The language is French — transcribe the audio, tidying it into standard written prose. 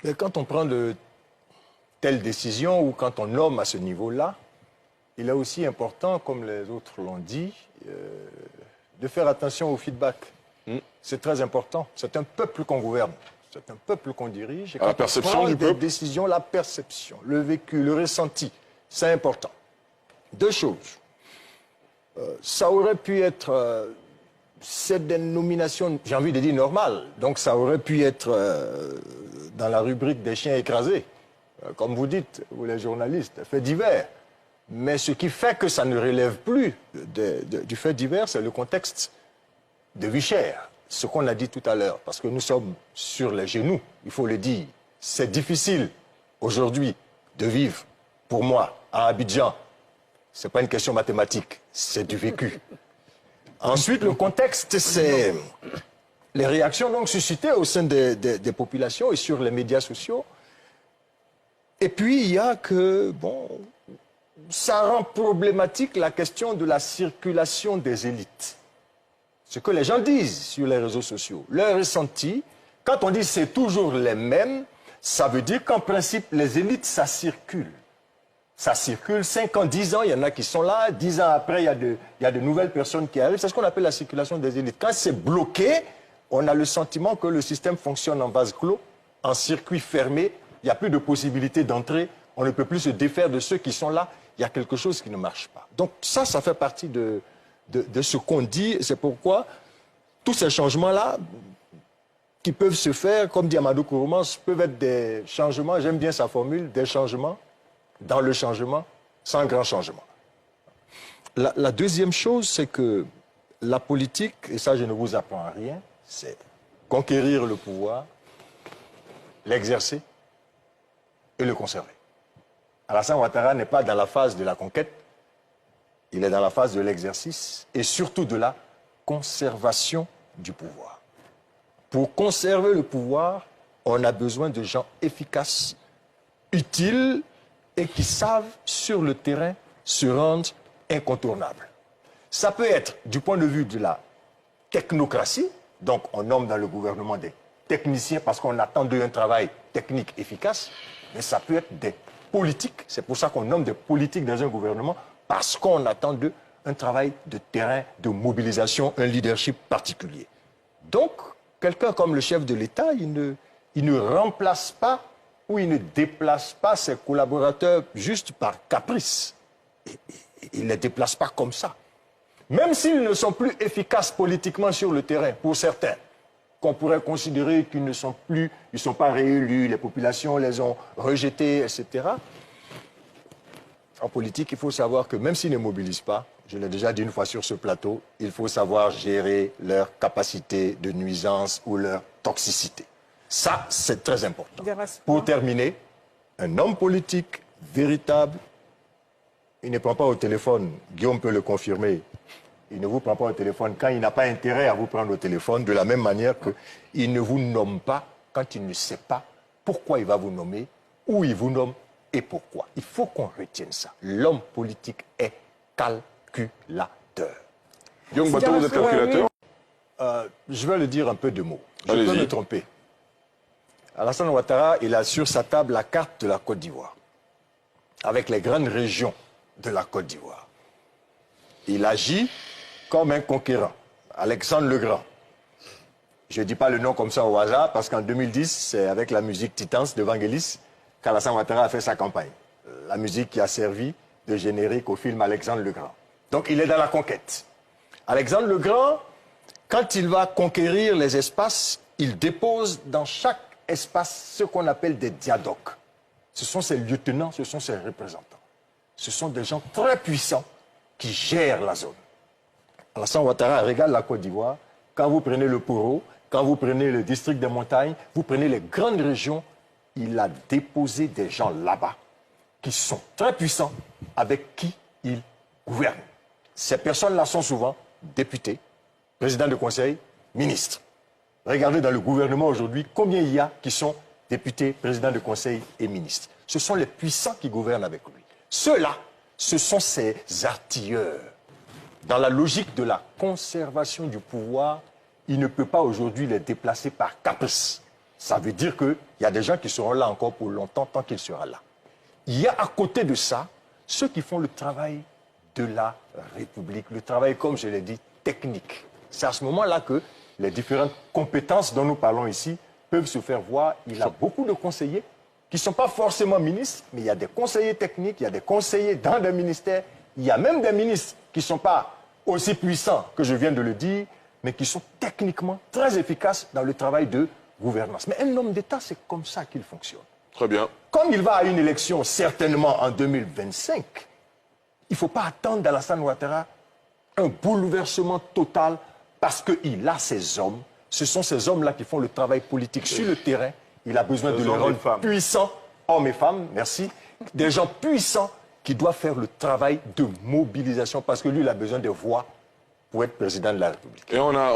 Et quand on prend de telles décisions ou quand on nomme à ce niveau-là, il est aussi important, comme les autres l'ont dit, de faire attention au feedback. C'est très important. C'est un peuple qu'on gouverne. C'est un peuple qu'on dirige. Et quand la perception on prend du des peuple. décisions, la perception, le vécu, le ressenti, c'est important. Deux choses. Ça aurait pu être... c'est des nominations, j'ai envie de dire, normales. Donc ça aurait pu être dans la rubrique des chiens écrasés. Comme vous dites, vous les journalistes, faits divers. Mais ce qui fait que ça ne relève plus du fait divers, c'est le contexte de vie chère. Ce qu'on a dit tout à l'heure, parce que nous sommes sur les genoux, il faut le dire. C'est difficile aujourd'hui de vivre, pour moi, à Abidjan. Ce n'est pas une question mathématique, c'est du vécu. Ensuite, le contexte, c'est les réactions donc suscitées au sein des populations et sur les médias sociaux. Et puis, il y a que, bon, ça rend problématique la question de la circulation des élites. Ce que les gens disent sur les réseaux sociaux, leur ressenti, quand on dit c'est toujours les mêmes, ça veut dire qu'en principe, les élites, ça circule. Ça circule 5 ans, 10 ans, il y en a qui sont là, 10 ans après, il y a de nouvelles personnes qui arrivent. C'est ce qu'on appelle la circulation des élites. Quand c'est bloqué, on a le sentiment que le système fonctionne en vase clos, en circuit fermé, il n'y a plus de possibilité d'entrer, on ne peut plus se défaire de ceux qui sont là, il y a quelque chose qui ne marche pas. Donc ça fait partie de ce qu'on dit, c'est pourquoi tous ces changements-là, qui peuvent se faire, comme dit Amadou Kouroumans, peuvent être des changements, j'aime bien sa formule, des changements dans le changement, sans grand changement. La deuxième chose, c'est que la politique, et ça je ne vous apprends rien, c'est conquérir le pouvoir, l'exercer et le conserver. Alassane Ouattara n'est pas dans la phase de la conquête, il est dans la phase de l'exercice et surtout de la conservation du pouvoir. Pour conserver le pouvoir, on a besoin de gens efficaces, utiles et qui savent, sur le terrain, se rendre incontournables. Ça peut être du point de vue de la technocratie, donc on nomme dans le gouvernement des techniciens parce qu'on attend d'eux un travail technique efficace, mais ça peut être des politiques, c'est pour ça qu'on nomme des politiques dans un gouvernement, parce qu'on attend d'eux un travail de terrain, de mobilisation, un leadership particulier. Donc, quelqu'un comme le chef de l'État, il ne remplace pas ou il ne déplace pas ses collaborateurs juste par caprice. Il ne les déplace pas comme ça. Même s'ils ne sont plus efficaces politiquement sur le terrain, pour certains, qu'on pourrait considérer qu'ils ne sont plus, ils ne sont pas réélus, les populations les ont rejetés, etc. En politique, il faut savoir que même s'ils ne mobilisent pas, je l'ai déjà dit une fois sur ce plateau, il faut savoir gérer leur capacité de nuisance ou leur toxicité. Ça, c'est très important. Pour terminer, un homme politique véritable, il ne prend pas au téléphone, Guillaume peut le confirmer, il ne vous prend pas au téléphone quand il n'a pas intérêt à vous prendre au téléphone, de la même manière qu'il ne vous nomme pas quand il ne sait pas pourquoi il va vous nommer, où il vous nomme et pourquoi. Il faut qu'on retienne ça. L'homme politique est calculateur. Guillaume Bateau, vous êtes calculateur? Je vais le dire un peu de mots. Je peux me tromper. Alassane Ouattara, il a sur sa table la carte de la Côte d'Ivoire, avec les grandes régions de la Côte d'Ivoire. Il agit comme un conquérant, Alexandre le Grand. Je ne dis pas le nom comme ça au hasard, parce qu'en 2010, c'est avec la musique Titans de Vangelis qu'Alassane Ouattara a fait sa campagne. La musique qui a servi de générique au film Alexandre le Grand. Donc il est dans la conquête. Alexandre le Grand, quand il va conquérir les espaces, il dépose dans chaque espace ce qu'on appelle des diadoques. Ce sont ses lieutenants, ce sont ses représentants. Ce sont des gens très puissants qui gèrent la zone. Alassane Ouattara régale la Côte d'Ivoire. Quand vous prenez le Poro, quand vous prenez le district des montagnes, vous prenez les grandes régions, il a déposé des gens là-bas qui sont très puissants, avec qui il gouverne. Ces personnes-là sont souvent députés, présidents de conseil, ministres. Regardez dans le gouvernement aujourd'hui combien il y a qui sont députés, présidents de conseil et ministres. Ce sont les puissants qui gouvernent avec lui. Ceux-là, ce sont ses artilleurs. Dans la logique de la conservation du pouvoir, il ne peut pas aujourd'hui les déplacer par caprice. Ça veut dire qu'il y a des gens qui seront là encore pour longtemps, tant qu'il sera là. Il y a à côté de ça, ceux qui font le travail de la République, le travail, comme je l'ai dit, technique. C'est à ce moment-là que les différentes compétences dont nous parlons ici peuvent se faire voir. Il y a beaucoup de conseillers qui ne sont pas forcément ministres, mais il y a des conseillers techniques, il y a des conseillers dans des ministères, il y a même des ministres qui ne sont pas aussi puissants que je viens de le dire, mais qui sont techniquement très efficaces dans le travail de gouvernance. Mais un homme d'État, c'est comme ça qu'il fonctionne. Très bien. Comme il va à une élection, certainement en 2025, il ne faut pas attendre d'Alassane Ouattara un bouleversement total parce qu'il a ses hommes. Ce sont ces hommes-là qui font le travail politique sur le terrain. Il a besoin de les rendre puissants, hommes et femmes, merci, des gens puissants qui doivent faire le travail de mobilisation parce que lui, il a besoin de voix pour être président de la République. Et on a